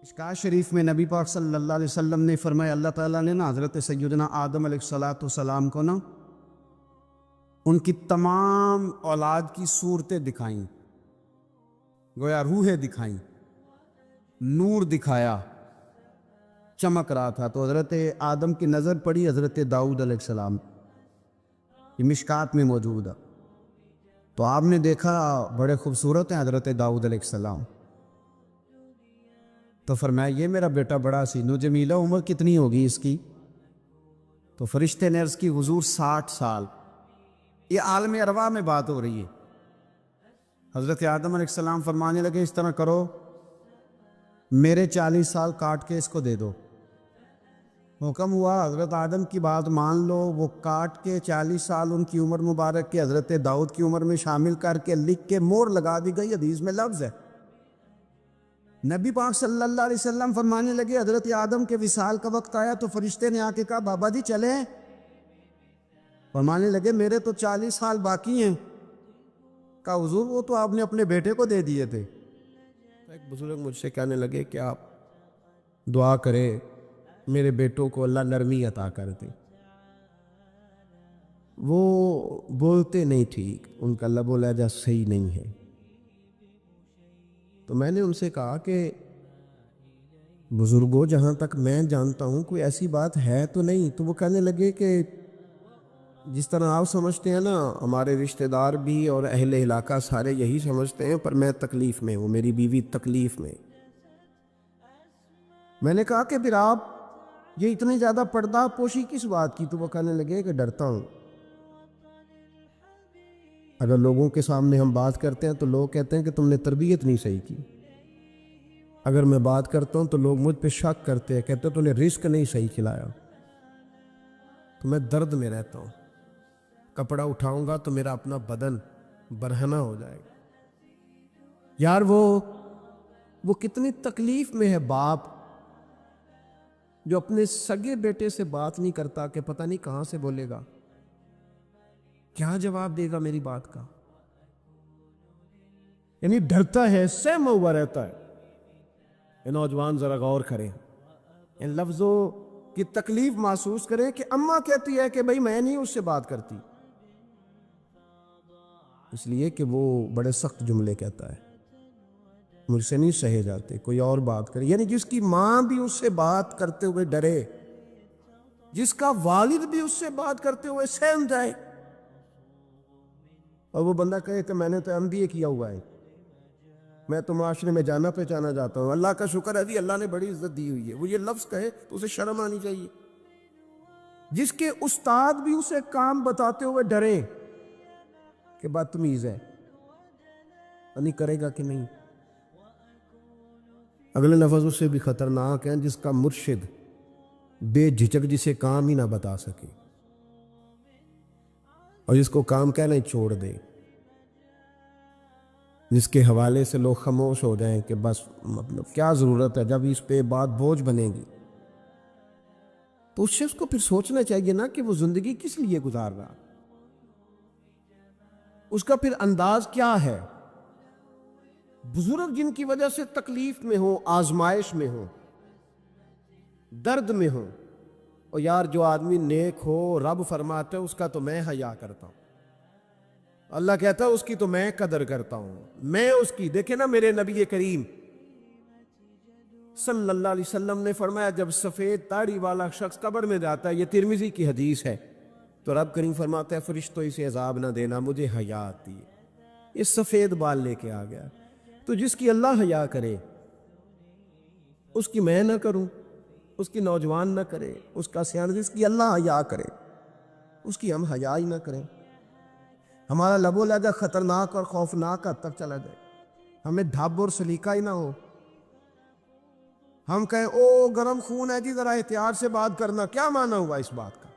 مشکوٰۃ شریف میں نبی پاک صلی اللہ علیہ وسلم نے فرمایا، اللہ تعالیٰ نے نا حضرت سیدنا آدم علیہ السلام کو نا ان کی تمام اولاد کی صورتیں دکھائیں، گویا روحیں دکھائیں، نور دکھایا، چمک رہا تھا۔ تو حضرت آدم کی نظر پڑی حضرت داؤد علیہ السلام، یہ مشکوٰۃ میں موجود ہے۔ تو آپ نے دیکھا بڑے خوبصورت ہیں حضرت داؤد علیہ السلام، تو فرمایا یہ میرا بیٹا بڑا حسین و جمیل ہے، عمر کتنی ہوگی اس کی؟ تو فرشتے نے عرض کی حضور 60 سال۔ یہ عالم ارواح میں بات ہو رہی ہے۔ حضرت آدم علیہ السلام فرمانے لگے اس طرح کرو، میرے 40 سال کاٹ کے اس کو دے دو۔ حکم ہوا، حضرت آدم کی بات مان لو، وہ کاٹ کے 40 سال ان کی عمر مبارک کے حضرت داؤد کی عمر میں شامل کر کے لکھ کے مور لگا دی گئی۔ حدیث میں لفظ ہے، نبی پاک صلی اللہ علیہ وسلم فرمانے لگے حضرت آدم کے وصال کا وقت آیا تو فرشتے نے آ کے کہا بابا جی چلیں؟ فرمانے لگے میرے تو 40 سال باقی ہیں۔ کہا حضور وہ تو آپ نے اپنے بیٹے کو دے دیے تھے۔ ایک بزرگ مجھ سے کہنے لگے کہ آپ دعا کرے میرے بیٹوں کو اللہ نرمی عطا کر دے، وہ بولتے نہیں ٹھیک، ان کا لب و لہجہ صحیح نہیں ہے۔ تو میں نے ان سے کہا کہ بزرگوں جہاں تک میں جانتا ہوں کوئی ایسی بات ہے تو نہیں۔ تو وہ کہنے لگے کہ جس طرح آپ سمجھتے ہیں نا، ہمارے رشتہ دار بھی اور اہل علاقہ سارے یہی سمجھتے ہیں، پر میں تکلیف میں ہوں، میری بیوی تکلیف میں۔ میں نے کہا کہ پھر آپ یہ اتنی زیادہ پردہ پوشی کس بات کی؟ تو وہ کہنے لگے کہ ڈرتا ہوں، اگر لوگوں کے سامنے ہم بات کرتے ہیں تو لوگ کہتے ہیں کہ تم نے تربیت نہیں صحیح کی، اگر میں بات کرتا ہوں تو لوگ مجھ پہ شک کرتے ہیں، کہتے ہیں تو نے رزق نہیں صحیح کھلایا۔ تو میں درد میں رہتا ہوں، کپڑا اٹھاؤں گا تو میرا اپنا بدن برہنہ ہو جائے گا۔ یار وہ کتنی تکلیف میں ہے باپ جو اپنے سگے بیٹے سے بات نہیں کرتا کہ پتہ نہیں کہاں سے بولے گا، کیا جواب دے گا میری بات کا، یعنی ڈرتا ہے، سہما ہوا رہتا ہے۔ یہ نوجوان ذرا غور کریں، ان لفظوں کی تکلیف محسوس کریں کہ اماں کہتی ہے کہ بھائی میں نہیں اس سے بات کرتی، اس لیے کہ وہ بڑے سخت جملے کہتا ہے، مجھ سے نہیں سہے جاتے، کوئی اور بات کرے۔ یعنی جس کی ماں بھی اس سے بات کرتے ہوئے ڈرے، جس کا والد بھی اس سے بات کرتے ہوئے سہم جائے، اور وہ بندہ کہے کہ میں نے تو MBA کیا ہوا ہے، میں تو معاشرے میں جانا پہچانا جاتا ہوں، اللہ کا شکر ہے جی اللہ نے بڑی عزت دی ہوئی ہے، وہ یہ لفظ کہے تو اسے شرم آنی چاہیے۔ جس کے استاد بھی اسے کام بتاتے ہوئے ڈرے کہ بدتمیز ہے، نہیں کرے گا کہ نہیں۔ اگلے لفظ اس سے بھی خطرناک ہیں، جس کا مرشد بے جھجک جسے کام ہی نہ بتا سکے اور جس کو کام کہنا ہی چھوڑ دے، جس کے حوالے سے لوگ خاموش ہو جائیں کہ بس مطلب کیا ضرورت ہے، جب اس پہ بات بوجھ بنے گی تو اس شخص کو پھر سوچنا چاہیے نا کہ وہ زندگی کس لیے گزار رہا، اس کا پھر انداز کیا ہے۔ بزرگ جن کی وجہ سے تکلیف میں ہو، آزمائش میں ہو، درد میں ہو، اور یار جو آدمی نیک ہو رب فرماتا ہے اس کا تو میں حیا کرتا ہوں، اللہ کہتا ہے اس کی تو میں قدر کرتا ہوں، میں اس کی۔ دیکھیں نا میرے نبی کریم صلی اللہ علیہ وسلم نے فرمایا جب سفید داڑھی والا شخص قبر میں جاتا ہے، یہ ترمذی کی حدیث ہے، تو رب کریم فرماتا ہے فرشتوں اسے عذاب نہ دینا، مجھے حیا آتی ہے، یہ سفید بال لے کے آ گیا۔ تو جس کی اللہ حیا کرے اس کی میں نہ کروں، اس کی نوجوان نہ کرے، اس کا سیاح، جس کی اللہ حیا کرے اس کی ہم حیا ہی نہ کریں، ہمارا لب و لہجہ خطرناک اور خوفناک حد تک چلا جائے، ہمیں ڈھب اور سلیقہ ہی نہ ہو، ہم کہیں او گرم خون ہے جی ذرا احتیاط سے بات کرنا، کیا معنی ہوا اس بات کا؟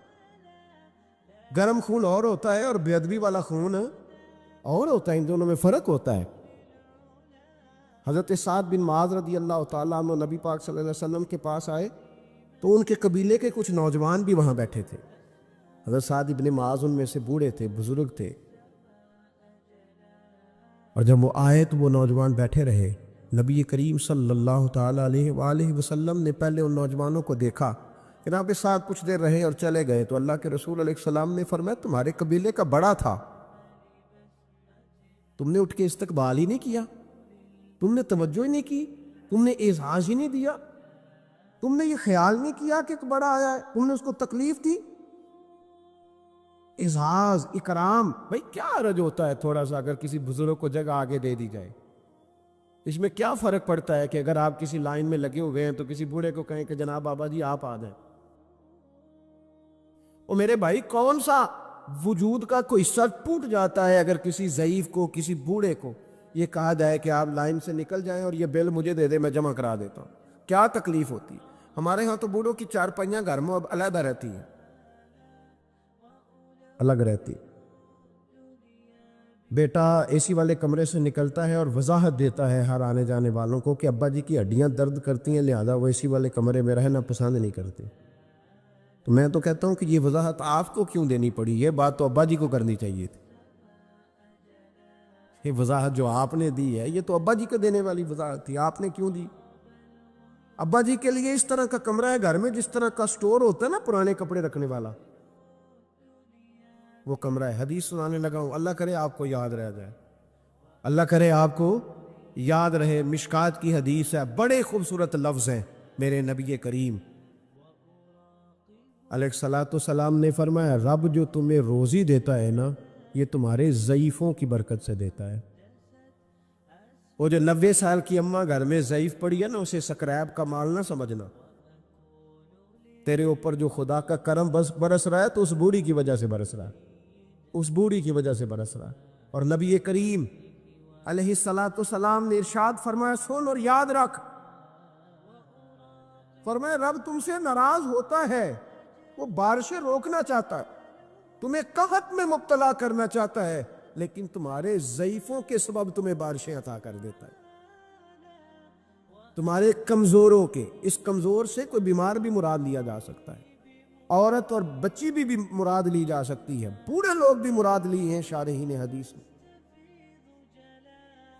گرم خون اور ہوتا ہے اور بے ادبی والا خون اور ہوتا ہے، ان دونوں میں فرق ہوتا ہے۔ حضرت سعد بن معاذ رضی اللہ تعالیٰ عنہ نبی پاک صلی اللہ علیہ وسلم کے پاس آئے تو ان کے قبیلے کے کچھ نوجوان بھی وہاں بیٹھے تھے۔ حضرت سعد بن معاذ ان میں سے بوڑھے تھے، بزرگ تھے، اور جب وہ آئے تو وہ نوجوان بیٹھے رہے نبی کریم صلی اللہ تعالیٰ علیہ وآلہ وسلم نے پہلے ان نوجوانوں کو دیکھا کہ آپ کے ساتھ کچھ دیر رہے اور چلے گئے، تو اللہ کے رسول علیہ السلام نے فرمایا تمہارے قبیلے کا بڑا تھا، تم نے اٹھ کے استقبال ہی نہیں کیا، تم نے توجہ ہی نہیں کی، تم نے اعزاز ہی نہیں دیا، تم نے یہ خیال نہیں کیا کہ ایک بڑا آیا ہے، تم نے اس کو تکلیف دی۔ اعزاز، اکرام، بھائی کیا حرج ہوتا ہے تھوڑا سا اگر کسی بزرگ کو جگہ آگے دے دی جائے؟ اس میں کیا فرق پڑتا ہے کہ اگر آپ کسی لائن میں لگے ہوئے ہیں تو کسی بوڑھے کو کہیں کہ جناب بابا جی آپ آ جائیں۔ اور میرے بھائی کون سا وجود کا کوئی حصہ ٹوٹ جاتا ہے اگر کسی ضعیف کو، کسی بوڑھے کو یہ کہا جائے کہ آپ لائن سے نکل جائیں اور یہ بل مجھے دے دے، میں جمع کرا دیتا ہوں؟ کیا تکلیف ہوتی؟ ہمارے ہاں تو بوڑھوں کی چارپائیاں گھر میں اب علیحدہ رہتی ہیں، الگ رہتی۔ بیٹا اے سی والے کمرے سے نکلتا ہے اور وضاحت دیتا ہے ہر آنے جانے والوں کو کہ ابا جی کی ہڈیاں درد کرتی ہیں، لہذا وہ اے سی والے کمرے میں رہنا پسند نہیں کرتے۔ تو میں تو کہتا ہوں کہ یہ وضاحت آپ کو کیوں دینی پڑی؟ یہ بات تو ابا جی کو کرنی چاہیے تھی۔ یہ وضاحت جو آپ نے دی ہے یہ تو ابا جی کو دینے والی وضاحت تھی، آپ نے کیوں دی؟ ابا جی کے لیے اس طرح کا کمرہ ہے گھر میں جس طرح کا سٹور ہوتا ہے نا پرانے کپڑے رکھنے والا، وہ کمرہ ہے۔ حدیث سنانے لگا ہوں، اللہ کرے آپ کو یاد رہ جائے، اللہ کرے آپ کو یاد رہے۔ مشکات کی حدیث ہے، بڑے خوبصورت لفظ ہیں میرے نبی کریم علیہ الصلوۃ والسلام نے فرمایا رب جو تمہیں روزی دیتا ہے نا یہ تمہارے ضعیفوں کی برکت سے دیتا ہے۔ وہ جو 90 سال کی اماں گھر میں ضعیف پڑی ہے نا، اسے سکریب کا مال نہ سمجھنا۔ تیرے اوپر جو خدا کا کرم بس برس رہا ہے تو اس بوڑھی کی وجہ سے برس رہا ہے، اس بوڑھی کی وجہ سے برس رہا ہے۔ اور نبی کریم علیہ الصلوۃ والسلام نے ارشاد فرمایا سن اور یاد رکھ، فرمایا رب تم سے ناراض ہوتا ہے، وہ بارشیں روکنا چاہتا ہے، تمہیں قحط میں مبتلا کرنا چاہتا ہے، لیکن تمہارے ضعیفوں کے سبب تمہیں بارشیں عطا کر دیتا ہے، تمہارے کمزوروں کے۔ اس کمزور سے کوئی بیمار بھی مراد لیا جا سکتا ہے، عورت اور بچی بھی مراد لی جا سکتی ہے، بوڑھے لوگ بھی مراد لیے ہیں شارحین حدیث نے۔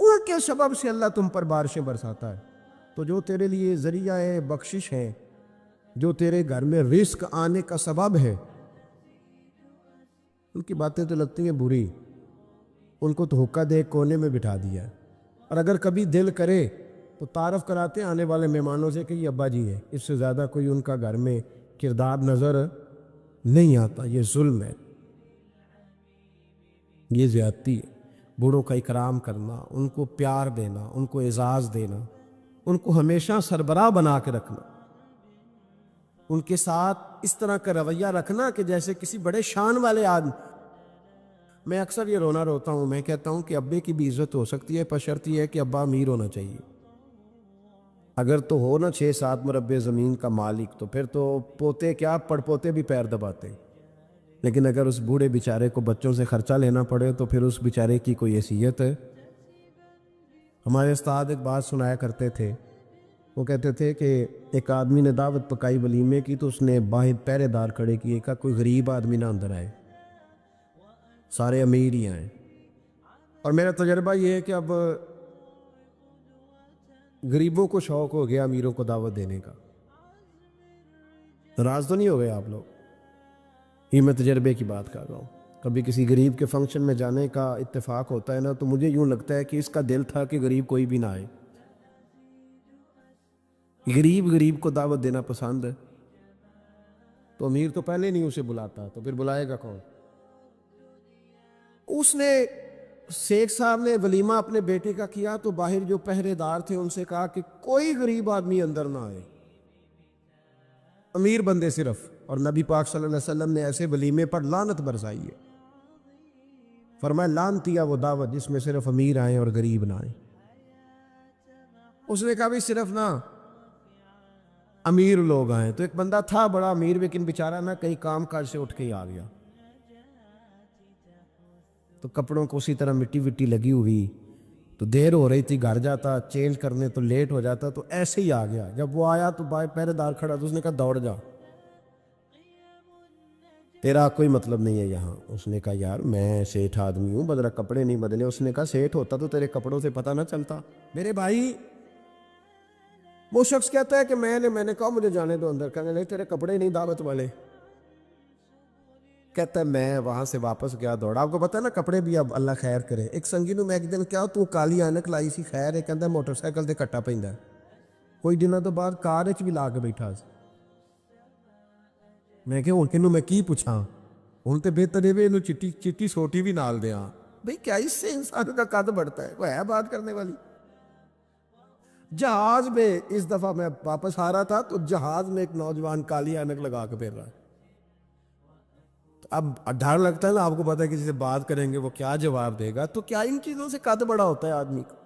ان کے سبب سے اللہ تم پر بارشیں برساتا ہے۔ تو جو تیرے لیے ذریعہ بخشش ہے، جو تیرے گھر میں رزق آنے کا سبب ہے، ان کی باتیں تو لگتی ہیں بری، ان کو تو حکا دے کونے میں بٹھا دیا ہے۔ اور اگر کبھی دل کرے تو تعارف کراتے ہیں آنے والے مہمانوں سے کہ یہ ابا جی ہے، اس سے زیادہ کوئی ان کا گھر میں کردار نظر نہیں آتا۔ یہ ظلم ہے، یہ زیادتی ہے۔ بوڑھوں کا اکرام کرنا، ان کو پیار دینا، ان کو اعزاز دینا، ان کو ہمیشہ سربراہ بنا کے رکھنا، ان کے ساتھ اس طرح کا رویہ رکھنا کہ جیسے کسی بڑے شان والے آدمی۔ میں اکثر یہ رونا روتا ہوں، میں کہتا ہوں کہ ابے کی بھی عزت ہو سکتی ہے پر شرط یہ ہے کہ ابا امیر ہونا چاہیے۔ اگر تو ہو نا 6-7 مربع زمین کا مالک تو پھر تو پوتے کیا پڑ پوتے بھی پیر دباتے، لیکن اگر اس بوڑھے بیچارے کو بچوں سے خرچہ لینا پڑے تو پھر اس بیچارے کی کوئی حیثیت ہے؟ ہمارے استاد ایک بات سنایا کرتے تھے، وہ کہتے تھے کہ ایک آدمی نے دعوت پکائی ولیمے کی تو اس نے باہر پہرے دار کھڑے کیے، کہا کوئی غریب آدمی نہ اندر آئے، سارے امیر ہی آئیں۔ اور میرا تجربہ یہ ہے کہ اب غریبوں کو شوق ہو گیا امیروں کو دعوت دینے کا۔ ناراض تو نہیں ہو گئے آپ لوگ؟ یہ میں تجربے کی بات کر رہا ہوں۔ کبھی کسی غریب کے فنکشن میں جانے کا اتفاق ہوتا ہے نا تو مجھے یوں لگتا ہے کہ اس کا دل تھا کہ غریب کوئی بھی نہ آئے، غریب کو دعوت دینا پسند ہے، تو امیر تو پہلے نہیں اسے بلاتا تو پھر بلائے گا کون؟ اس نے شیخ صاحب نے ولیمہ اپنے بیٹے کا کیا تو باہر جو پہرے دار تھے ان سے کہا کہ کوئی غریب آدمی اندر نہ آئے، امیر بندے صرف۔ اور نبی پاک صلی اللہ علیہ وسلم نے ایسے ولیمے پر لعنت برسائی ہے، فرمایا لعنتیا وہ دعوت جس میں صرف امیر آئیں اور غریب نہ آئیں۔ اس نے کہا بھی صرف نہ امیر لوگ آئیں، تو ایک بندہ تھا بڑا امیر لیکن بیچارہ نہ کہیں کام کاج سے اٹھ کے ہی آ گیا، تو کپڑوں کو اسی طرح مٹی وٹی لگی ہوئی، تو دیر ہو رہی تھی، گھر جاتا چینج کرنے تو لیٹ ہو جاتا، تو ایسے ہی آ گیا۔ جب وہ آیا تو پہرے دار کھڑا تو اس نے کہا دوڑ جا، تیرا کوئی مطلب نہیں ہے یہاں۔ اس نے کہا یار میں سیٹھ آدمی ہوں، بدرا کپڑے نہیں بدلے۔ اس نے کہا سیٹھ ہوتا تو تیرے کپڑوں سے پتہ نہ چلتا۔ میرے بھائی وہ شخص کہتا ہے کہ میں نے کہا مجھے جانے دو اندر، کہنے لگے تیرے کپڑے نہیں دعوت والے. کہتا ہے میں وہاں سے واپس گیا دوڑا. آپ کو پتا ہے نا کپڑے بھی اب اللہ خیر کرے. ایک سنگی نو میں ایک دن کیا تو کالی اینک لائی سی خیر ہے کہندا موٹر سائیکل تے کٹا پیندا. کوئی دنوں تو بعد کار وچ بھی لا کے بیٹھا سی. میں کہ ہن کنوں میں کی پوچھاں، ہن تے بہتر ہے اینو چٹی سوٹی بھی نال دیاں. بھئی کیا اس سے انسان کا قد بڑھتا ہے؟ وہ ہے بات کرنے والی. جہاز میں اس دفعہ میں واپس آ رہا تھا تو جہاز میں ایک نوجوان کالی اینک لگا کے پھر رہا ہے. اب ڈر لگتا ہے نا، آپ کو پتا ہے کسی سے بات کریں گے وہ کیا جواب دے گا. تو کیا ان چیزوں سے قد بڑا ہوتا ہے آدمی کا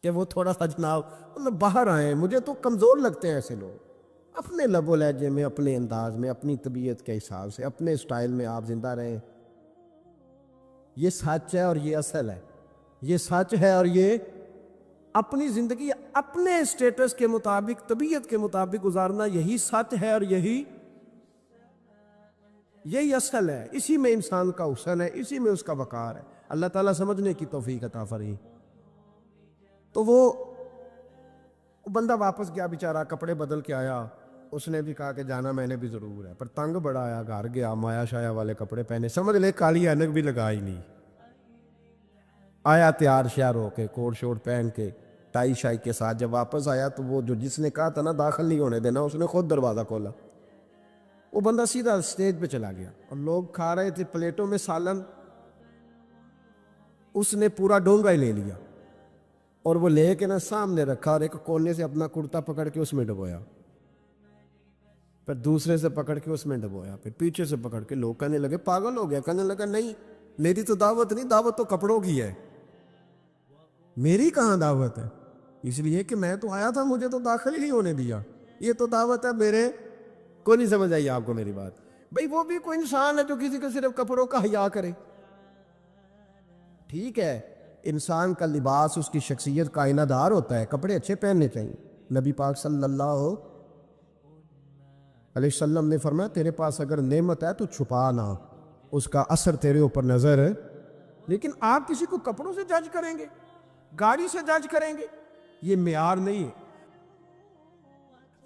کہ وہ تھوڑا سا جناب مطلب باہر آئیں. مجھے تو کمزور لگتے ہیں ایسے لوگ. اپنے لب و لہجے میں، اپنے انداز میں، اپنی طبیعت کے حساب سے، اپنے اسٹائل میں آپ زندہ رہیں. یہ سچ ہے اور یہ اصل ہے. یہ سچ ہے اور یہ اپنی زندگی اپنے اسٹیٹس کے مطابق، طبیعت کے مطابق گزارنا، یہی سچ ہے اور یہی اصل ہے. اسی میں انسان کا حسن ہے، اسی میں اس کا وقار ہے. اللہ تعالیٰ سمجھنے کی توفیق عطا فرمائے. تو وہ بندہ واپس گیا بیچارہ، کپڑے بدل کے آیا. اس نے بھی کہا کہ جانا میں نے بھی ضرور ہے، پر تنگ بڑا آیا. گھر گیا، مایا شایا والے کپڑے پہنے، سمجھ لے کالی اینک بھی لگا ہی نہیں. آیا تیار شیار ہو کے، کوٹ شوٹ پہن کے، ٹائی شائی کے ساتھ. جب واپس آیا تو وہ جس نے کہا تھا نا داخل نہیں ہونے دینا، اس نے خود دروازہ کھولا. وہ بندہ سیدھا اسٹیج پہ چلا گیا اور لوگ کھا رہے تھے پلیٹوں میں سالن. اس نے پورا ڈونگا ہی لے لیا اور وہ لے کے نا سامنے رکھا اور ایک کونے سے اپنا کرتا پکڑ کے اس میں ڈبویا، پھر دوسرے سے پکڑ کے اس میں ڈبویا، پھر پیچھے سے پکڑ کے. لوگ کہنے لگے پاگل ہو گیا. کہنے لگا نہیں، میری تو دعوت نہیں، دعوت تو کپڑوں کی ہے. میری کہاں دعوت ہے؟ اس لیے کہ میں تو آیا تھا، مجھے تو داخل ہی نہیں ہونے دیا. یہ تو دعوت ہے میرے کو. نہیں سمجھ آئی آپ کو میری بات؟ بھئی وہ بھی کوئی انسان ہے جو کسی کو صرف کپڑوں کا حیا کرے. ٹھیک ہے، انسان کا لباس اس کی شخصیت کا آئینہ دار ہوتا ہے، کپڑے اچھے پہننے چاہیے. نبی پاک صلی اللہ علیہ وسلم نے فرمایا تیرے پاس اگر نعمت ہے تو چھپا نہ، اس کا اثر تیرے اوپر نظر ہے. لیکن آپ کسی کو کپڑوں سے جج کریں گے، گاڑی سے جج کریں گے، یہ معیار نہیں ہے.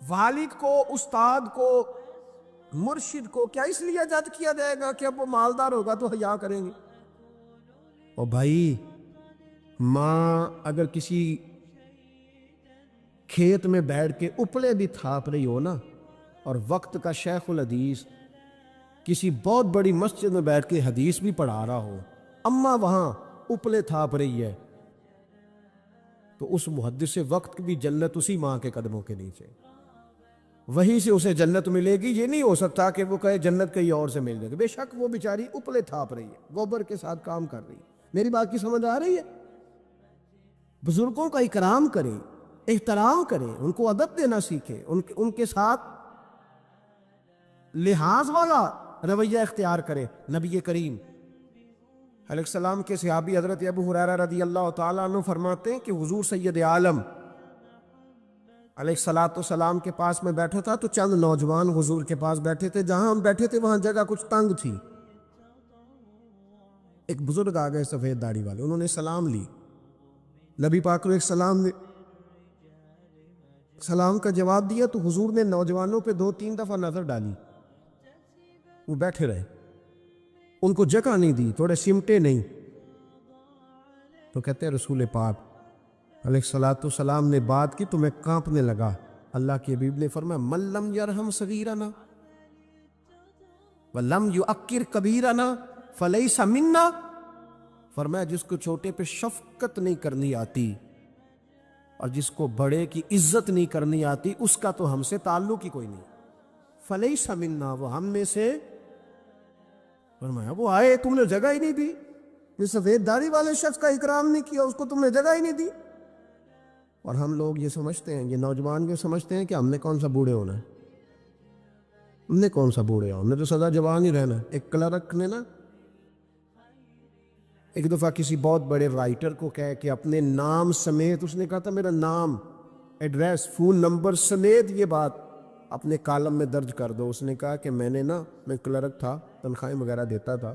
والد کو، استاد کو، مرشد کو کیا اس لیے جج کیا جائے گا کہ اب وہ مالدار ہوگا تو حیا کریں گے؟ اور بھائی ماں اگر کسی کھیت میں بیٹھ کے اپلے بھی تھاپ رہی ہو نا، اور وقت کا شیخ الحدیث کسی بہت بڑی مسجد میں بیٹھ کے حدیث بھی پڑھا رہا ہو، اماں وہاں اپلے تھاپ رہی ہے، تو اس محدث وقت بھی جنت اسی ماں کے قدموں کے نیچے، وہیں سے اسے جنت ملے گی. یہ نہیں ہو سکتا کہ وہ کہے جنت کہیں اور سے مل جائے گی. بے شک وہ بیچاری اپلے تھاپ رہی ہے، گوبر کے ساتھ کام کر رہی ہے. میری بات کی سمجھ آ رہی ہے؟ بزرگوں کا اکرام کریں، احترام کریں، ان کو ادب دینا سیکھیں، ان کے ساتھ لحاظ والا رویہ اختیار کریں. نبی کریم علیہ السلام کے صحابی حضرت ابو ہریرہ رضی اللہ تعالیٰ عنہ فرماتے ہیں کہ حضور سید عالم علیہ السلام کے پاس میں بیٹھا تھا تو چند نوجوان حضور کے پاس بیٹھے تھے. جہاں ہم بیٹھے تھے وہاں جگہ کچھ تنگ تھی. ایک بزرگ آ گئے سفید داڑھی والے، انہوں نے سلام لی. نبی پاک علیہ السلام نے سلام کا جواب دیا تو حضور نے نوجوانوں پہ 2-3 دفعہ نظر ڈالی. وہ بیٹھے رہے، ان کو جگہ نہیں دی، تھوڑے سمٹے نہیں. تو کہتے ہیں رسول پاک علیہ السلام نے بات کی تو میں کانپنے لگا. اللہ کے حبیب نے فرمایا من لم یرحم صغیرنا ولم یؤکر کبیرنا فلیس منا. فرمایا جس کو چھوٹے پہ شفقت نہیں کرنی آتی اور جس کو بڑے کی عزت نہیں کرنی آتی، اس کا تو ہم سے تعلق ہی کوئی نہیں. فلیس منا، وہ ہم میں سے. فرمایا وہ آئے تم نے جگہ ہی نہیں دی، یہ سفید داڑھی والے شخص کا اکرام نہیں کیا، اس کو تم نے جگہ ہی نہیں دی. اور ہم لوگ یہ سمجھتے ہیں، یہ نوجوان یہ سمجھتے ہیں کہ ہم نے کون سا بوڑھے ہونا ہے، ہم نے کون سا بوڑھے ہونا، ہم نے تو سدا جوان ہی رہنا ہے. ایک کلرک نے نا ایک دفعہ کسی بہت بڑے رائٹر کو کہہ کہ اپنے نام سمیت، اس نے کہا تھا میرا نام، ایڈریس، فون نمبر سمیت یہ بات اپنے کالم میں درج کر دو. اس نے کہا کہ میں کلرک تھا، تنخواہیں وغیرہ دیتا تھا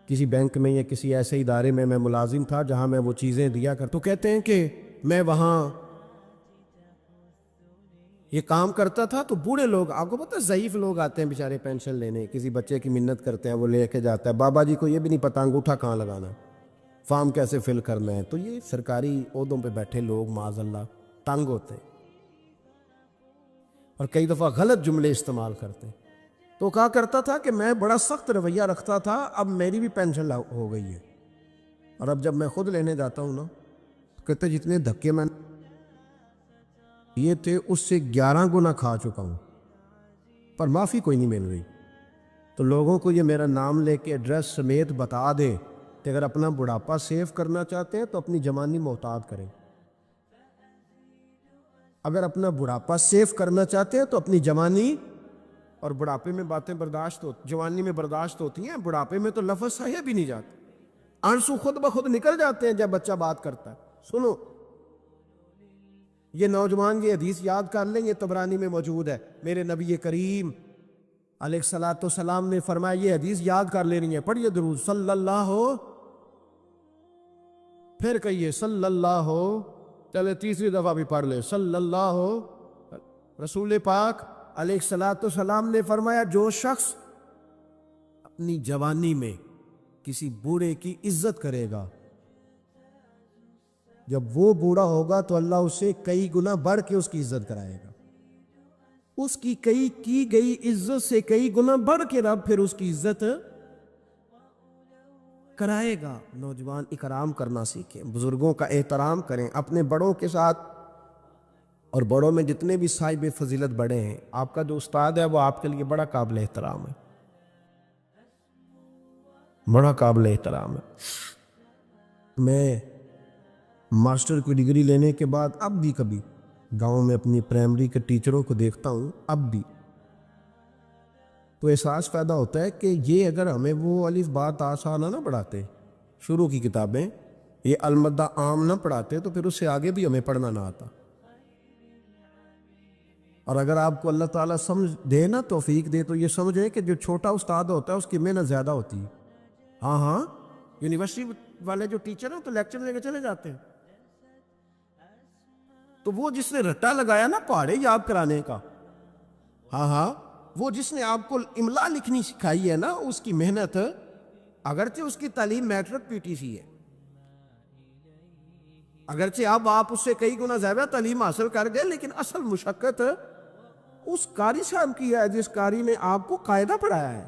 کسی بینک میں یا کسی ایسے ادارے میں ملازم تھا جہاں میں وہ چیزیں دیا کر. تو کہتے ہیں کہ میں وہاں یہ کام کرتا تھا تو بوڑھے لوگ، آپ کو پتہ ہے ضعیف لوگ آتے ہیں بیچارے پینشن لینے، کسی بچے کی منت کرتے ہیں، وہ لے کے جاتا ہے، بابا جی کو یہ بھی نہیں پتہ انگوٹھا کہاں لگانا، فارم کیسے فل کرنا ہے۔ تو یہ سرکاری عہدوں پہ بیٹھے لوگ معاذ اللہ تنگ ہوتے ہیں اور کئی دفعہ غلط جملے استعمال کرتے ہیں۔ تو کہا کرتا تھا کہ میں بڑا سخت رویہ رکھتا تھا، اب میری بھی پینشن ہو گئی ہے، اور اب جب میں خود لینے جاتا ہوں نا، کہتے جتنے دھکے میں یہ تھے اس سے 11 گنا کھا چکا ہوں، پر معافی کوئی نہیں مل رہی۔ تو لوگوں کو یہ میرا نام لے کے ایڈریس سمیت بتا دیں کہ اگر اپنا بڑھاپا سیو کرنا چاہتے ہیں تو اپنی جوانی محتاط کریں، اگر اپنا بڑھاپا سیو کرنا چاہتے ہیں تو اپنی جوانی، اور بڑھاپے میں باتیں برداشت جوانی میں برداشت ہوتی ہیں، بڑھاپے میں تو لفظ سہے بھی نہیں جاتے، آنسو خود بخود نکل جاتے ہیں جب بچہ بات کرتا ہے۔ سنو، یہ نوجوان یہ حدیث یاد کر لیں، یہ طبرانی میں موجود ہے، میرے نبی کریم علیہ الصلوۃ والسلام نے فرمایا، یہ حدیث یاد کر لینی ہے، پڑھیے درود صلی اللہ ہو، پھر کہیے صلی اللہ ہو، چلے تیسری دفعہ بھی پڑھ لیں صلی اللہ ہو۔ رسول پاک علیہ الصلوۃ والسلام نے فرمایا، جو شخص اپنی جوانی میں کسی بوڑھے کی عزت کرے گا، جب وہ بوڑھا ہوگا تو اللہ اسے کئی گنا بڑھ کے اس کی عزت کرائے گا، اس کی کی گئی عزت سے کئی گنا بڑھ کے رب پھر اس کی عزت کرائے گا۔ نوجوان اکرام کرنا سیکھیں، بزرگوں کا احترام کریں، اپنے بڑوں کے ساتھ، اور بڑوں میں جتنے بھی صاحب فضیلت بڑے ہیں، آپ کا جو استاد ہے وہ آپ کے لیے بڑا قابل احترام ہے، بڑا قابل احترام ہے۔ میں ماسٹر کی ڈگری لینے کے بعد اب بھی کبھی گاؤں میں اپنی پرائمری کے ٹیچروں کو دیکھتا ہوں، اب بھی تو احساس پیدا ہوتا ہے کہ یہ اگر ہمیں وہ الف با تا سا نہ پڑھاتے، شروع کی کتابیں، یہ المدہ عام نہ پڑھاتے، تو پھر اس سے آگے بھی ہمیں پڑھنا نہ آتا۔ اور اگر آپ کو اللہ تعالیٰ سمجھ دے نا، توفیق دے، تو یہ سمجھیں کہ جو چھوٹا استاد ہوتا ہے اس کی محنت زیادہ ہوتی ہے۔ ہاں، یونیورسٹی والے جو ٹیچر ہیں تو لیکچر لے کے چلے جاتے ہیں، تو وہ جس نے رٹا لگایا نا پہاڑے یاد کرانے کا، ہاں، وہ جس نے آپ کو املا لکھنی سکھائی ہے نا، اس کی محنت، اگرچہ اس کی تعلیم میٹرک پی ٹی سی ہے، اگرچہ اب آپ اس سے کئی گنا زیادہ تعلیم حاصل کر گئے، لیکن اصل مشقت اس قاری صاحب کی ہے جس قاری نے آپ کو قاعدہ پڑھایا ہے،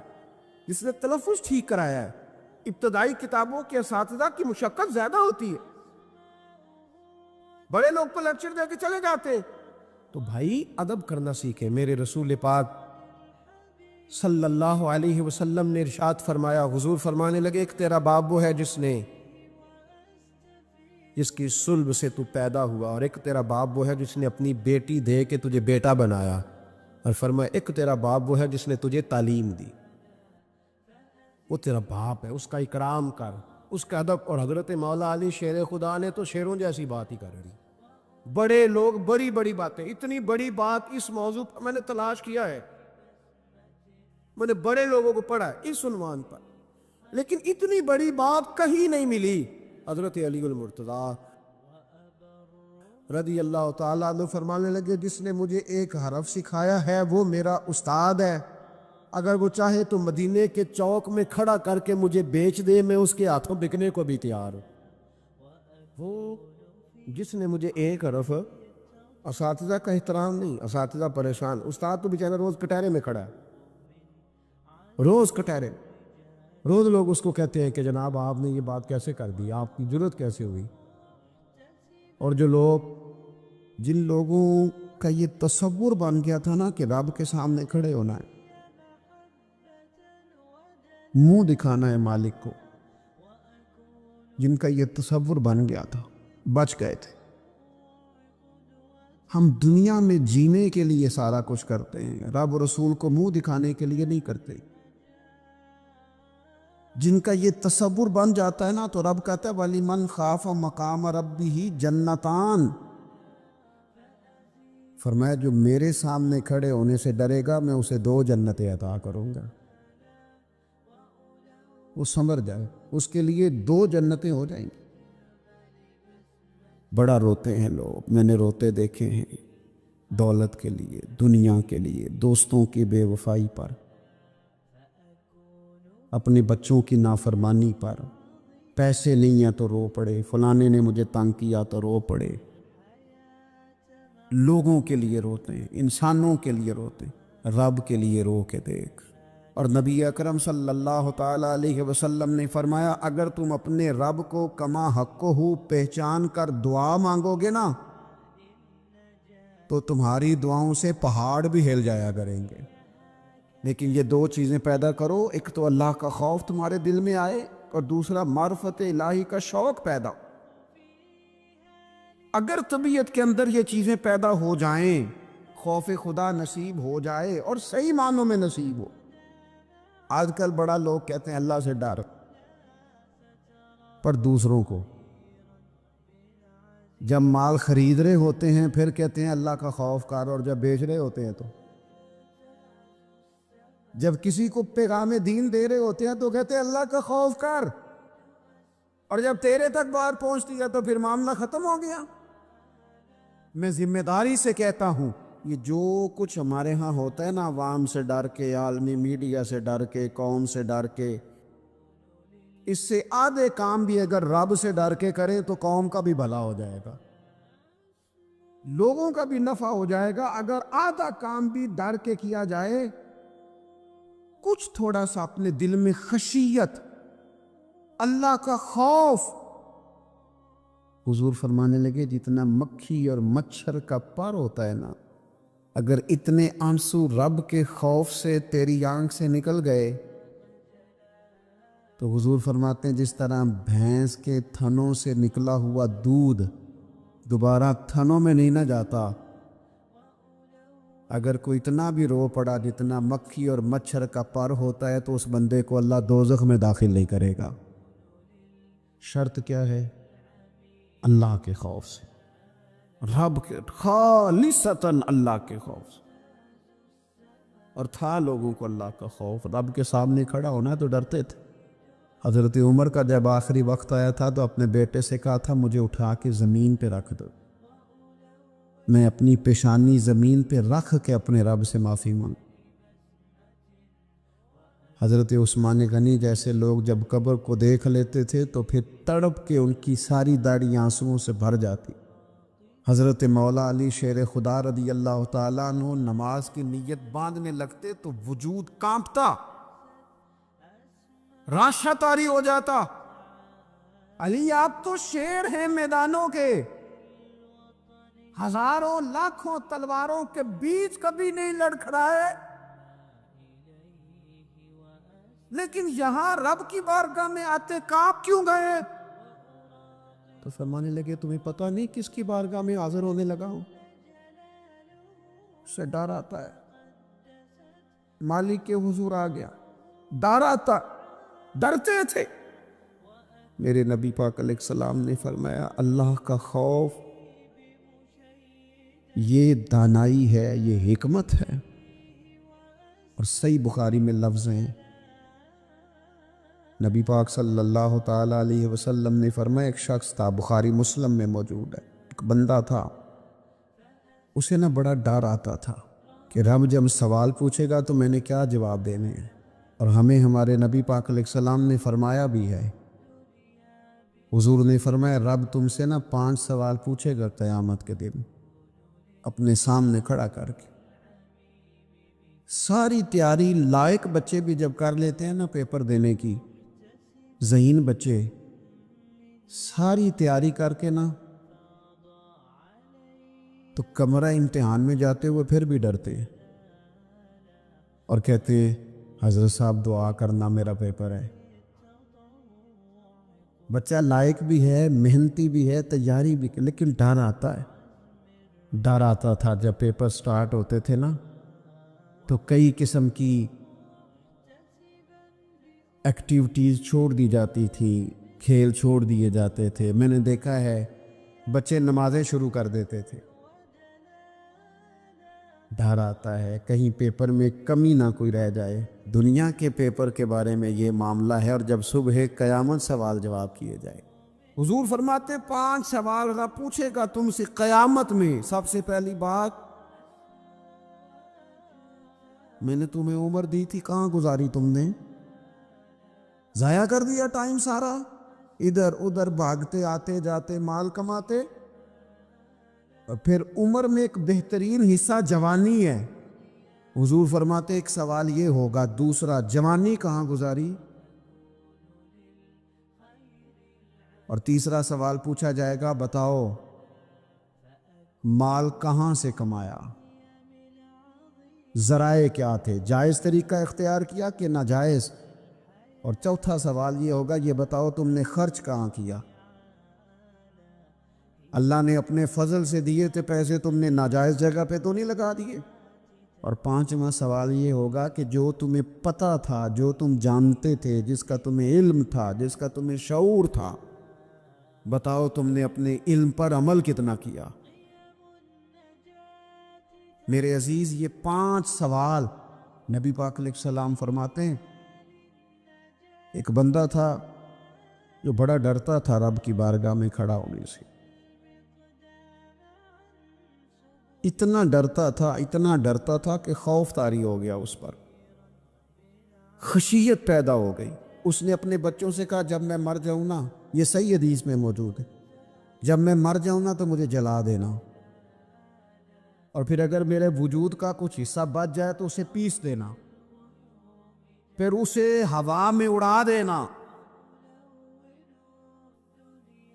جس نے تلفظ ٹھیک کرایا ہے۔ ابتدائی کتابوں کے اساتذہ کی مشقت زیادہ ہوتی ہے، بڑے لوگ تو لیکچر دے کے چلے جاتے ہیں۔ تو بھائی ادب کرنا سیکھیں۔ میرے رسول پاک صلی اللہ علیہ وسلم نے ارشاد فرمایا، حضور فرمانے لگے، ایک تیرا باپ وہ ہے جس کی صلب سے تو پیدا ہوا، اور ایک تیرا باپ وہ ہے جس نے اپنی بیٹی دے کے تجھے بیٹا بنایا، اور فرمایا ایک تیرا باپ وہ ہے جس نے تجھے تعلیم دی۔ وہ تیرا باپ ہے، اس کا اکرام کر، اس کا ادب۔ اور حضرت مولا علی شیر خدا نے تو شیروں جیسی بات ہی کر دی۔ بڑے لوگ بڑی بڑی باتیں، اتنی بڑی بات اس موضوع پر میں نے تلاش کیا ہے، میں نے بڑے لوگوں کو پڑھا ہے اس عنوان پر، لیکن اتنی بڑی بات کہیں نہیں ملی۔ حضرت علی المرتضیٰ رضی اللہ تعالیٰ عنہ فرمانے لگے، جس نے مجھے ایک حرف سکھایا ہے وہ میرا استاد ہے، اگر وہ چاہے تو مدینے کے چوک میں کھڑا کر کے مجھے بیچ دے، میں اس کے ہاتھوں بکنے کو بھی تیار ہوں۔ وہ جس نے مجھے ایک حرف، اساتذہ کا احترام نہیں، اساتذہ پریشان، استاد تو بیچارہ روز کٹہرے میں کھڑا ہے، روز کٹہرے، روز لوگ اس کو کہتے ہیں کہ جناب آپ نے یہ بات کیسے کر دی، آپ کی جرت کیسے ہوئی۔ اور جن لوگوں کا یہ تصور بن گیا تھا نا کہ رب کے سامنے کھڑے ہونا ہے، منہ دکھانا ہے مالک کو، جن کا یہ تصور بن گیا تھا، بچ گئے تھے۔ ہم دنیا میں جینے کے لیے سارا کچھ کرتے ہیں، رب رسول کو منہ دکھانے کے لیے نہیں کرتے۔ جن کا یہ تصور بن جاتا ہے نا، تو رب کہتا ہے وَلِمَنْ خَافَ مَقَامَ رَبِّهِ جَنَّتَانِ، فرمایا جو میرے سامنے کھڑے ہونے سے ڈرے گا میں اسے 2 جنتیں عطا کروں گا۔ وہ سمجھ جائے، اس کے لیے 2 جنتیں ہو جائیں گی۔ بڑا روتے ہیں لوگ، میں نے روتے دیکھے ہیں، دولت کے لیے، دنیا کے لیے، دوستوں کی بے وفائی پر، اپنے بچوں کی نافرمانی پر، پیسے نہیں ہیں تو رو پڑے، فلانے نے مجھے تنگ کیا تو رو پڑے۔ لوگوں کے لیے روتے ہیں، انسانوں کے لیے روتے ہیں، رب کے لیے رو کے دیکھ۔ اور نبی اکرم صلی اللہ تعالی علیہ وسلم نے فرمایا اگر تم اپنے رب کو کما حقہ پہچان کر دعا مانگو گے نا تو تمہاری دعاؤں سے پہاڑ بھی ہل جایا کریں گے، لیکن یہ دو چیزیں پیدا کرو، ایک تو اللہ کا خوف تمہارے دل میں آئے اور دوسرا معرفت الہی کا شوق پیدا۔ اگر طبیعت کے اندر یہ چیزیں پیدا ہو جائیں، خوف خدا نصیب ہو جائے اور صحیح معنوں میں نصیب ہو۔ آج کل بڑا لوگ کہتے ہیں اللہ سے ڈر، پر دوسروں کو جب مال خرید رہے ہوتے ہیں پھر کہتے ہیں اللہ کا خوف کر، اور جب بیچ رہے ہوتے ہیں تو جب کسی کو پیغام دین دے رہے ہوتے ہیں تو کہتے ہیں اللہ کا خوف کر، اور جب تیرے تک بات پہنچتی ہے تو پھر معاملہ ختم ہو گیا۔ میں ذمہ داری سے کہتا ہوں یہ جو کچھ ہمارے ہاں ہوتا ہے نا، عوام سے ڈر کے، عالمی میڈیا سے ڈر کے، قوم سے ڈر کے، اس سے آدھے کام بھی اگر رب سے ڈر کے کریں تو قوم کا بھی بھلا ہو جائے گا، لوگوں کا بھی نفع ہو جائے گا۔ اگر آدھا کام بھی ڈر کے کیا جائے، کچھ تھوڑا سا اپنے دل میں خشیت، اللہ کا خوف۔ حضور فرمانے لگے جتنا مکھی اور مچھر کا پر ہوتا ہے نا، اگر اتنے آنسو رب کے خوف سے تیری آنکھ سے نکل گئے تو حضور فرماتے ہیں جس طرح بھینس کے تھنوں سے نکلا ہوا دودھ دوبارہ تھنوں میں نہیں نہ جاتا، اگر کوئی اتنا بھی رو پڑا جتنا مکھی اور مچھر کا پر ہوتا ہے تو اس بندے کو اللہ دوزخ میں داخل نہیں کرے گا۔ شرط کیا ہے؟ اللہ کے خوف سے، رب کے خالصتاً اللہ کے خوف سے۔ اور تھا لوگوں کو اللہ کا خوف، رب کے سامنے کھڑا ہونا ہے تو ڈرتے تھے۔ حضرت عمر کا جب آخری وقت آیا تھا تو اپنے بیٹے سے کہا تھا مجھے اٹھا کے زمین پہ رکھ دو، میں اپنی پیشانی زمین پہ رکھ کے اپنے رب سے معافی مانگ۔ حضرت عثمان غنی جیسے لوگ جب قبر کو دیکھ لیتے تھے تو پھر تڑپ کے ان کی ساری داڑھی آنسوؤں سے بھر جاتی۔ حضرت مولا علی شیر خدا رضی اللہ تعالیٰ عنہ نماز کی نیت باندھنے لگتے تو وجود کانپتا، راشا طاری ہو جاتا۔ علی آپ تو شیر ہیں میدانوں کے، ہزاروں لاکھوں تلواروں کے بیچ کبھی نہیں لڑکھڑائے، لیکن یہاں رب کی بارگاہ میں آتے کانپ کیوں گئے؟ تو فرمانے لگے تمہیں پتہ نہیں کس کی بارگاہ میں حاضر ہونے لگا ہوں؟ اس سے ڈر آتا ہے، مالک کے حضور آ گیا، ڈر آتا، ڈرتے تھے۔ میرے نبی پاک علیہ السلام نے فرمایا اللہ کا خوف یہ دانائی ہے، یہ حکمت ہے۔ اور صحیح بخاری میں لفظ ہیں، نبی پاک صلی اللہ تعالیٰ علیہ وسلم نے فرمایا ایک شخص تھا، بخاری مسلم میں موجود ہے، ایک بندہ تھا، اسے نہ بڑا ڈر آتا تھا کہ رب جب سوال پوچھے گا تو میں نے کیا جواب دینے ہیں۔ اور ہمیں ہمارے نبی پاک علیہ السلام نے فرمایا بھی ہے، حضور نے فرمایا رب تم سے نہ 5 سوال پوچھے گا قیامت کے دن اپنے سامنے کھڑا کر کے۔ ساری تیاری لائق بچے بھی جب کر لیتے ہیں نا پیپر دینے کی، ذہین بچے ساری تیاری کر کے نا تو کمرہ امتحان میں جاتے ہوئے پھر بھی ڈرتے ہیں اور کہتے ہیں حضرت صاحب دعا کرنا میرا پیپر ہے۔ بچہ لائق بھی ہے، محنتی بھی ہے، تیاری بھی، لیکن ڈر آتا ہے۔ ڈر آتا تھا جب پیپر سٹارٹ ہوتے تھے نا تو کئی قسم کی ایکٹیویٹیز چھوڑ دی جاتی تھی، کھیل چھوڑ دیے جاتے تھے۔ میں نے دیکھا ہے بچے نمازیں شروع کر دیتے تھے، ڈر آتا ہے کہیں پیپر میں کمی نہ کوئی رہ جائے۔ دنیا کے پیپر کے بارے میں یہ معاملہ ہے، اور جب صبح قیامت سوال جواب کیے جائے حضور فرماتے 5 سوال رب پوچھے گا تم سے قیامت میں۔ سب سے پہلی بات، میں نے تمہیں عمر دی تھی، کہاں گزاری تم نے؟ ضائع کر دیا ٹائم سارا، ادھر ادھر بھاگتے آتے جاتے مال کماتے۔ اور پھر عمر میں ایک بہترین حصہ جوانی ہے۔ حضور فرماتے ایک سوال یہ ہوگا، دوسرا جوانی کہاں گزاری؟ اور تیسرا سوال پوچھا جائے گا، بتاؤ مال کہاں سے کمایا، ذرائع کیا تھے، جائز طریقہ اختیار کیا کہ ناجائز؟ اور چوتھا سوال یہ ہوگا، یہ بتاؤ تم نے خرچ کہاں کیا؟ اللہ نے اپنے فضل سے دیے تھے پیسے، تم نے ناجائز جگہ پہ تو نہیں لگا دیے؟ اور پانچواں سوال یہ ہوگا کہ جو تمہیں پتہ تھا، جو تم جانتے تھے، جس کا تمہیں علم تھا، جس کا تمہیں شعور تھا، بتاؤ تم نے اپنے علم پر عمل کتنا کیا؟ میرے عزیز، یہ 5 سوال نبی پاک علیہ السلام فرماتے ہیں۔ ایک بندہ تھا جو بڑا ڈرتا تھا رب کی بارگاہ میں کھڑا ہونے سے، اتنا ڈرتا تھا کہ خوف طاری ہو گیا، اس پر خشیت پیدا ہو گئی۔ اس نے اپنے بچوں سے کہا، جب میں مر جاؤں نا، یہ صحیح حدیث میں موجود ہے، جب میں مر جاؤں نا تو مجھے جلا دینا، اور پھر اگر میرے وجود کا کچھ حصہ بچ جائے تو اسے پیس دینا، پھر اسے ہوا میں اڑا دینا،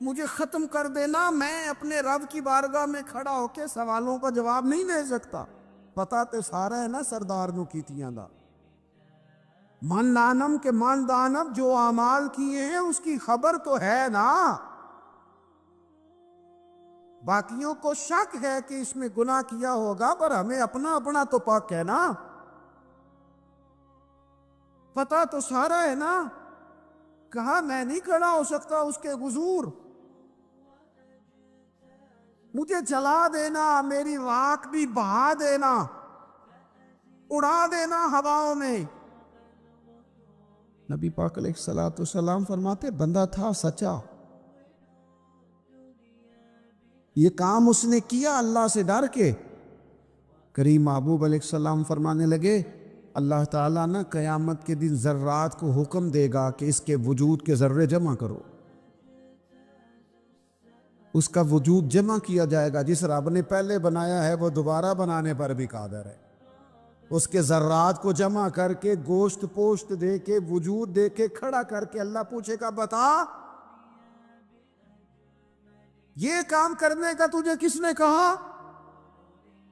مجھے ختم کر دینا۔ میں اپنے رب کی بارگاہ میں کھڑا ہو کے سوالوں کا جواب نہیں دے سکتا۔ پتا تے سارا ہے نا سردار نو کیتیاں دا، من دانم کے من دانم، جو اعمال کیے ہیں اس کی خبر تو ہے نا، باقیوں کو شک ہے کہ اس میں گناہ کیا ہوگا، پر ہمیں اپنا تو پاک ہے نا، پتا تو سارا ہے نا۔ کہا میں نہیں کھڑا ہو سکتا اس کے حضور، مجھے جلا دینا، میری راکھ بھی بہا دینا، اڑا دینا ہواؤں میں۔ نبی پاک علیہ السلام فرماتے بندہ تھا سچا، یہ کام اس نے کیا اللہ سے ڈر کے۔ کریم محبوب علیہ السلام فرمانے لگے، اللہ تعالیٰ نہ قیامت کے دن ذرات کو حکم دے گا کہ اس کے وجود کے ذرے جمع کرو، اس کا وجود جمع کیا جائے گا۔ جس رب نے پہلے بنایا ہے وہ دوبارہ بنانے پر بھی قادر ہے۔ اس کے ذرات کو جمع کر کے، گوشت پوشت دے کے، وجود دے کے کھڑا کر کے اللہ پوچھے گا، بتا یہ کام کرنے کا تجھے کس نے کہا؟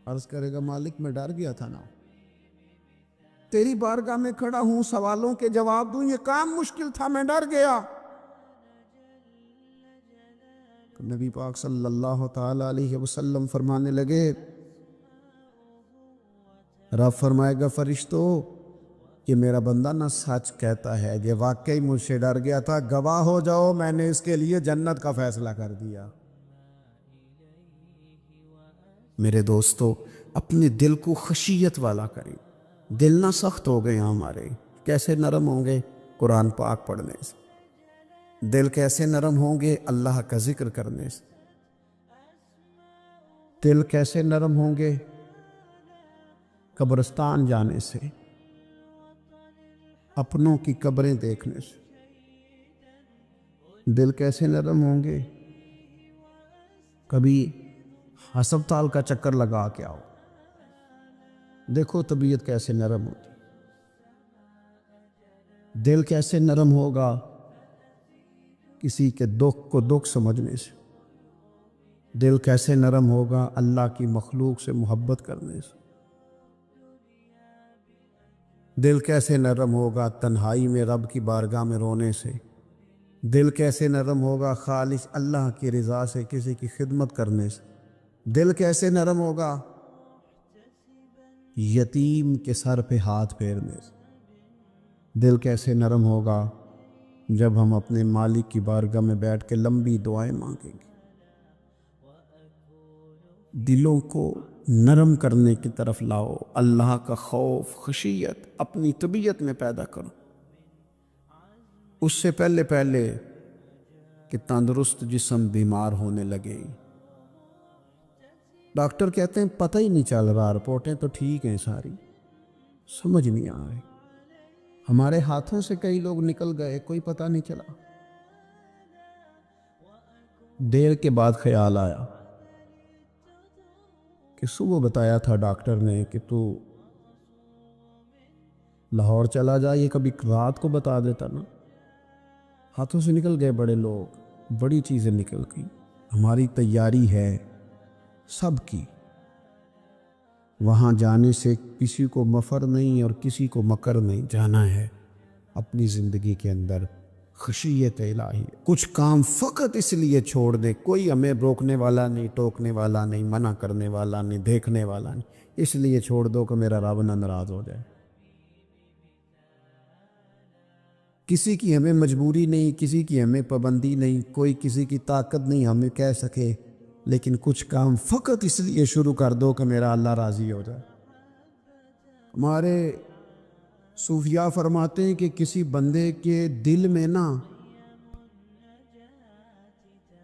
عرض کرے گا، مالک میں ڈر گیا تھا نا، تیری بارگاہ میں کھڑا ہوں، سوالوں کے جواب دوں، یہ کام مشکل تھا، میں ڈر گیا۔ تو نبی پاک صلی اللہ تعالی علیہ وسلم فرمانے لگے، رب فرمائے گا، فرشتو یہ میرا بندہ نہ سچ کہتا ہے، یہ واقعی مجھ سے ڈر گیا تھا، گواہ ہو جاؤ میں نے اس کے لیے جنت کا فیصلہ کر دیا۔ میرے دوستو، اپنے دل کو خشیت والا کریں۔ دل نہ سخت ہو گئے ہمارے، کیسے نرم ہوں گے؟ قرآن پاک پڑھنے سے۔ دل کیسے نرم ہوں گے؟ اللہ کا ذکر کرنے سے۔ دل کیسے نرم ہوں گے؟ قبرستان جانے سے، اپنوں کی قبریں دیکھنے سے۔ دل کیسے نرم ہوں گے؟ کبھی ہسپتال کا چکر لگا کے آؤ، دیکھو طبیعت کیسے نرم ہوتی۔ دل کیسے نرم ہوگا؟ کسی کے دکھ کو دکھ سمجھنے سے۔ دل کیسے نرم ہوگا؟ اللہ کی مخلوق سے محبت کرنے سے۔ دل کیسے نرم ہوگا؟ تنہائی میں رب کی بارگاہ میں رونے سے۔ دل کیسے نرم ہوگا؟ خالص اللہ کی رضا سے کسی کی خدمت کرنے سے۔ دل کیسے نرم ہوگا؟ یتیم کے سر پہ ہاتھ پھیرنے سے۔ دل کیسے نرم ہوگا؟ جب ہم اپنے مالک کی بارگاہ میں بیٹھ کے لمبی دعائیں مانگیں گے۔ دلوں کو نرم کرنے کی طرف لاؤ، اللہ کا خوف، خشیت اپنی طبیعت میں پیدا کرو۔ اس سے پہلے کہ تندرست جسم بیمار ہونے لگے. ڈاکٹر کہتے ہیں پتہ ہی نہیں چل رہا، رپورٹیں تو ٹھیک ہیں ساری، سمجھ نہیں آ رہی. ہمارے ہاتھوں سے کئی لوگ نکل گئے، کوئی پتہ نہیں چلا. دیر کے بعد خیال آیا کہ صبح بتایا تھا ڈاکٹر نے کہ تو لاہور چلا جا، یہ کبھی رات کو بتا دیتا نا. ہاتھوں سے نکل گئے بڑے لوگ، بڑی چیزیں نکل گئی. ہماری تیاری ہے سب کی، وہاں جانے سے کسی کو مفر نہیں اور کسی کو مکر نہیں. جانا ہے اپنی زندگی کے اندر خشیت الہی. کچھ کام فقط اس لیے چھوڑ دے، کوئی ہمیں روکنے والا نہیں، ٹوکنے والا نہیں، منع کرنے والا نہیں، دیکھنے والا نہیں. اس لیے چھوڑ دو کہ میرا رب نہ ناراض ہو جائے. کسی کی ہمیں مجبوری نہیں، کسی کی ہمیں پابندی نہیں، کوئی کسی کی طاقت نہیں ہمیں کہہ سکے، لیکن کچھ کام فقط اس لیے شروع کر دو کہ میرا اللہ راضی ہو جائے. ہمارے صوفیاء فرماتے ہیں کہ کسی بندے کے دل میں نا،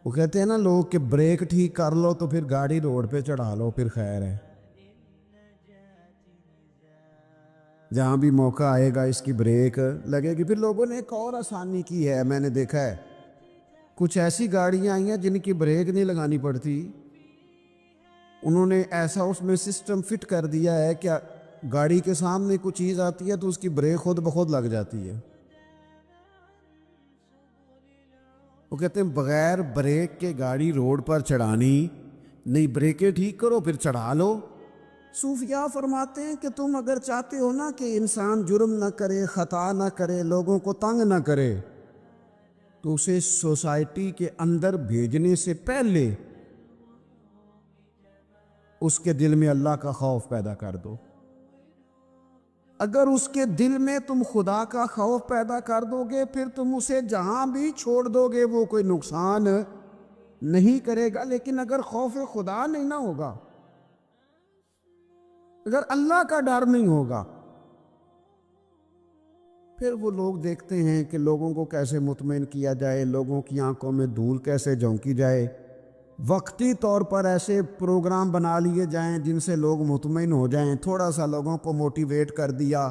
وہ کہتے ہیں نا لوگ کہ بریک ٹھیک کر لو تو پھر گاڑی روڈ پہ چڑھا لو پھر خیر ہے. جہاں بھی موقع آئے گا اس کی بریک لگے گی. پھر لوگوں نے ایک اور آسانی کی ہے، میں نے دیکھا ہے کچھ ایسی گاڑیاں آئی ہیں جن کی بریک نہیں لگانی پڑتی. انہوں نے ایسا اس میں سسٹم فٹ کر دیا ہے کہ گاڑی کے سامنے کوئی چیز آتی ہے تو اس کی بریک خود بخود لگ جاتی ہے. وہ کہتے ہیں بغیر بریک کے گاڑی روڈ پر چڑھانی نہیں، بریکیں ٹھیک کرو پھر چڑھا لو. صوفیاء فرماتے ہیں کہ تم اگر چاہتے ہو نا کہ انسان جرم نہ کرے، خطا نہ کرے، لوگوں کو تنگ نہ کرے، تو اسے سوسائٹی کے اندر بھیجنے سے پہلے اس کے دل میں اللہ کا خوف پیدا کر دو. اگر اس کے دل میں تم خدا کا خوف پیدا کر دو گے، پھر تم اسے جہاں بھی چھوڑ دو گے وہ کوئی نقصان نہیں کرے گا. لیکن اگر خوف خدا نہیں نہ ہوگا، اگر اللہ کا ڈر نہیں ہوگا، پھر وہ لوگ دیکھتے ہیں کہ لوگوں کو کیسے مطمئن کیا جائے، لوگوں کی آنکھوں میں دھول کیسے جھونکی جائے. وقتی طور پر ایسے پروگرام بنا لیے جائیں جن سے لوگ مطمئن ہو جائیں، تھوڑا سا لوگوں کو موٹیویٹ کر دیا،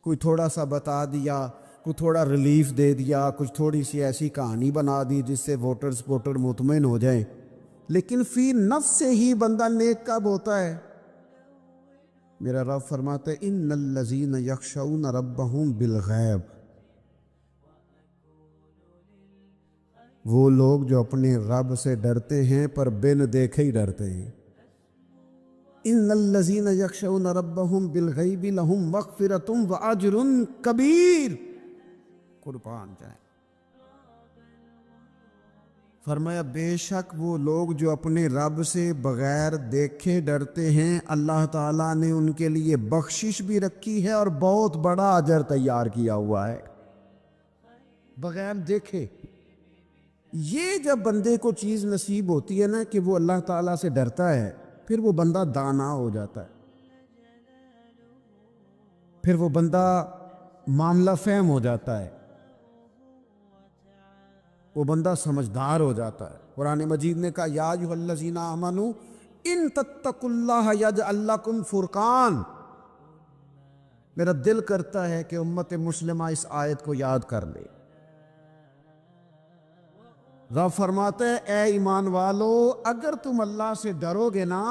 کوئی تھوڑا سا بتا دیا، کوئی تھوڑا ریلیف دے دیا، کچھ تھوڑی سی ایسی کہانی بنا دی جس سے ووٹر مطمئن ہو جائیں. لیکن فی نفس سے ہی بندہ نیک کب ہوتا ہے؟ میرا رب فرماتا ہے ان الذین یخشون ربہم بالغیب، وہ لوگ جو اپنے رب سے ڈرتے ہیں پر بن دیکھے ہی ڈرتے ہیں. ان الذین یخشون ربہم بالغیب لہم مغفرۃ واجر کبیر. قربان جائیں. فرمایا بے شک وہ لوگ جو اپنے رب سے بغیر دیکھے ڈرتے ہیں، اللہ تعالیٰ نے ان کے لیے بخشش بھی رکھی ہے اور بہت بڑا اجر تیار کیا ہوا ہے. بغیر دیکھے یہ جب بندے کو چیز نصیب ہوتی ہے نا کہ وہ اللہ تعالیٰ سے ڈرتا ہے، پھر وہ بندہ دانا ہو جاتا ہے، پھر وہ بندہ معاملہ فہم ہو جاتا ہے، وہ بندہ سمجھدار ہو جاتا ہے. قرآن مجید نے کہا یا ایھا الذین آمنوا ان تتقوا اللہ یجعل لکم فرقان. میرا دل کرتا ہے کہ امت مسلمہ اس آیت کو یاد کر لے. رب فرماتے ہیں اے ایمان والو، اگر تم اللہ سے ڈرو گے نا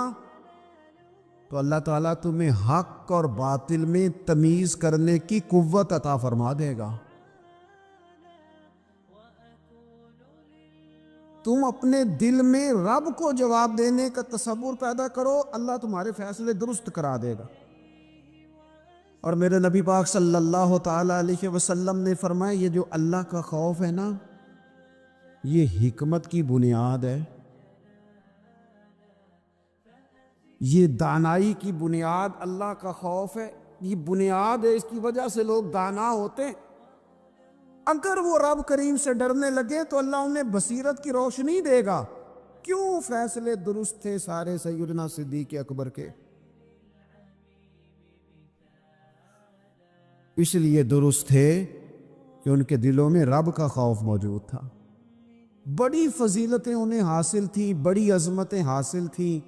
تو اللہ تعالیٰ تمہیں حق اور باطل میں تمیز کرنے کی قوت عطا فرما دے گا. تم اپنے دل میں رب کو جواب دینے کا تصور پیدا کرو، اللہ تمہارے فیصلے درست کرا دے گا. اور میرے نبی پاک صلی اللہ تعالی علیہ وسلم نے فرمایا یہ جو اللہ کا خوف ہے نا، یہ حکمت کی بنیاد ہے، یہ دانائی کی بنیاد اللہ کا خوف ہے، یہ بنیاد ہے، اس کی وجہ سے لوگ دانا ہوتے ہیں. اگر وہ رب کریم سے ڈرنے لگے تو اللہ انہیں بصیرت کی روشنی دے گا. کیوں فیصلے درست تھے سارے سیدنا صدیق اکبر کے؟ اس لیے درست تھے کہ ان کے دلوں میں رب کا خوف موجود تھا. بڑی فضیلتیں انہیں حاصل تھیں، بڑی عظمتیں حاصل تھیں،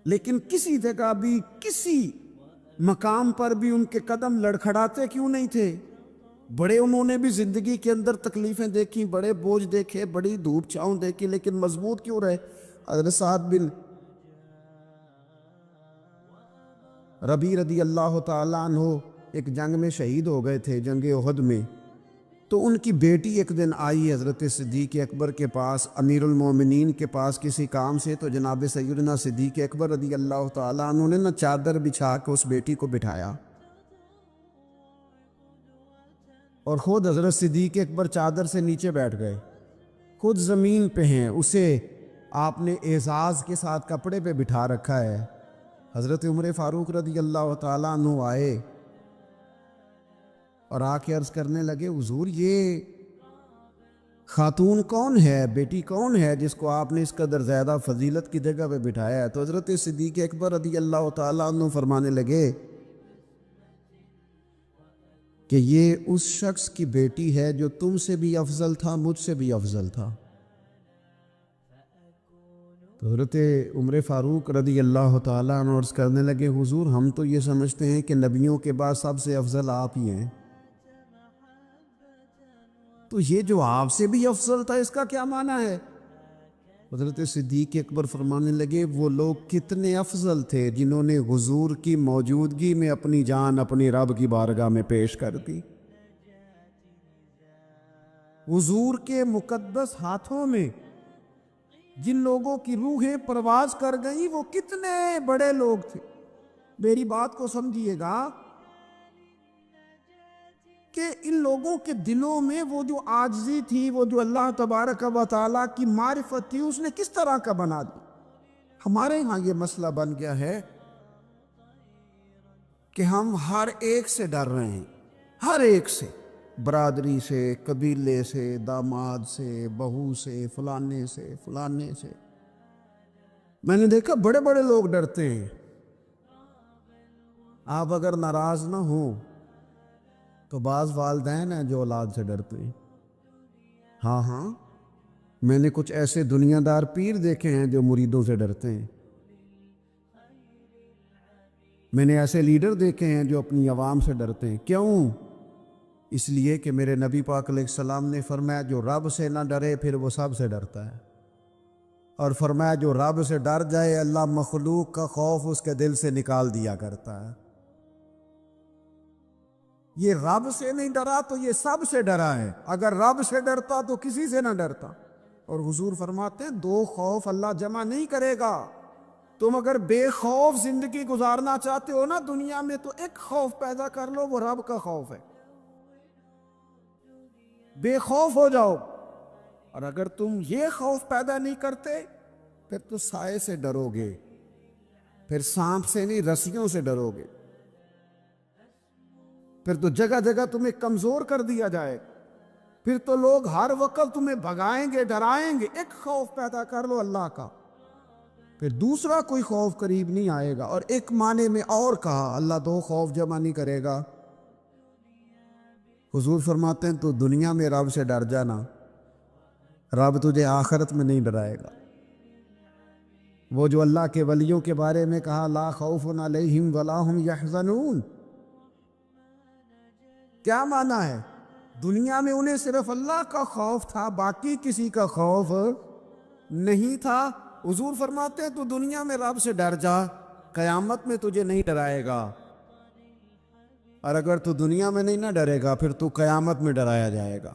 لیکن کسی جگہ بھی کسی مقام پر بھی ان کے قدم لڑکھڑاتے کیوں نہیں تھے؟ بڑے انہوں نے بھی زندگی کے اندر تکلیفیں دیکھی، بڑے بوجھ دیکھے، بڑی دھوپ چھاؤں دیکھی، لیکن مضبوط کیوں رہے؟ حضرت سعد بن ربیع رضی اللہ تعالیٰ عنہ ایک جنگ میں شہید ہو گئے تھے، جنگ احد میں. تو ان کی بیٹی ایک دن آئی حضرت صدیق اکبر کے پاس، امیر المومنین کے پاس کسی کام سے. تو جناب سیدنا صدیق اکبر رضی اللہ تعالیٰ عنہ نے چادر بچھا کے اس بیٹی کو بٹھایا، اور خود حضرت صدیق اکبر چادر سے نیچے بیٹھ گئے، خود زمین پہ ہیں. اسے آپ نے اعزاز کے ساتھ کپڑے پہ بٹھا رکھا ہے. حضرت عمر فاروق رضی اللہ تعالیٰ عنہ آئے اور آ کے عرض کرنے لگے، حضور یہ خاتون کون ہے، بیٹی کون ہے جس کو آپ نے اس قدر زیادہ فضیلت کی جگہ پہ بٹھایا ہے؟ تو حضرت صدیق اکبر رضی اللہ تعالیٰ عنہ فرمانے لگے کہ یہ اس شخص کی بیٹی ہے جو تم سے بھی افضل تھا، مجھ سے بھی افضل تھا. تو حضرت عمر فاروق رضی اللہ تعالیٰ عنہ عرض کرنے لگے، حضور ہم تو یہ سمجھتے ہیں کہ نبیوں کے بعد سب سے افضل آپ ہی ہیں، تو یہ جو آپ سے بھی افضل تھا اس کا کیا معنی ہے؟ حضرت صدیق اکبر فرمانے لگے، وہ لوگ کتنے افضل تھے جنہوں نے حضور کی موجودگی میں اپنی جان اپنی رب کی بارگاہ میں پیش کر دی. حضور کے مقدس ہاتھوں میں جن لوگوں کی روحیں پرواز کر گئیں وہ کتنے بڑے لوگ تھے. میری بات کو سمجھیے گا کہ ان لوگوں کے دلوں میں وہ جو عاجزی تھی، وہ جو اللہ تبارک و تعالیٰ کی معرفت تھی، اس نے کس طرح کا بنا دی. ہمارے ہاں یہ مسئلہ بن گیا ہے کہ ہم ہر ایک سے ڈر رہے ہیں، ہر ایک سے، برادری سے، قبیلے سے، داماد سے، بہو سے، فلانے سے، فلانے سے. میں نے دیکھا بڑے بڑے لوگ ڈرتے ہیں. آپ اگر ناراض نہ ہوں تو بعض والدین ہیں جو اولاد سے ڈرتے ہیں. ہاں میں نے کچھ ایسے دنیا دار پیر دیکھے ہیں جو مریدوں سے ڈرتے ہیں. میں نے ایسے لیڈر دیکھے ہیں جو اپنی عوام سے ڈرتے ہیں. کیوں؟ اس لیے کہ میرے نبی پاک علیہ السلام نے فرمایا جو رب سے نہ ڈرے پھر وہ سب سے ڈرتا ہے، اور فرمایا جو رب سے ڈر جائے اللہ مخلوق کا خوف اس کے دل سے نکال دیا کرتا ہے. یہ رب سے نہیں ڈرا تو یہ سب سے ڈرا ہے. اگر رب سے ڈرتا تو کسی سے نہ ڈرتا. اور حضور فرماتے ہیں دو خوف اللہ جمع نہیں کرے گا. تم اگر بے خوف زندگی گزارنا چاہتے ہو نا دنیا میں تو ایک خوف پیدا کر لو، وہ رب کا خوف ہے. بے خوف ہو جاؤ. اور اگر تم یہ خوف پیدا نہیں کرتے پھر تو سائے سے ڈرو گے، پھر سانپ سے نہیں رسیوں سے ڈرو گے، پھر تو جگہ جگہ تمہیں کمزور کر دیا جائے، پھر تو لوگ ہر وقت تمہیں بھگائیں گے، ڈرائیں گے. ایک خوف پیدا کر لو اللہ کا، پھر دوسرا کوئی خوف قریب نہیں آئے گا. اور ایک معنی میں اور کہا اللہ دو خوف جمع نہیں کرے گا. حضور فرماتے ہیں تو دنیا میں رب سے ڈر جانا، رب تجھے آخرت میں نہیں ڈرائے گا. وہ جو اللہ کے ولیوں کے بارے میں کہا لا خوف علیہم ولا ہم یحزنون، کیا معنی ہے؟ دنیا میں انہیں صرف اللہ کا خوف تھا، باقی کسی کا خوف نہیں تھا. حضور فرماتے ہیں تو دنیا میں رب سے ڈر جا، قیامت میں تجھے نہیں ڈرائے گا. اور اگر تو دنیا میں نہیں نہ ڈرے گا پھر تو قیامت میں ڈرایا جائے گا.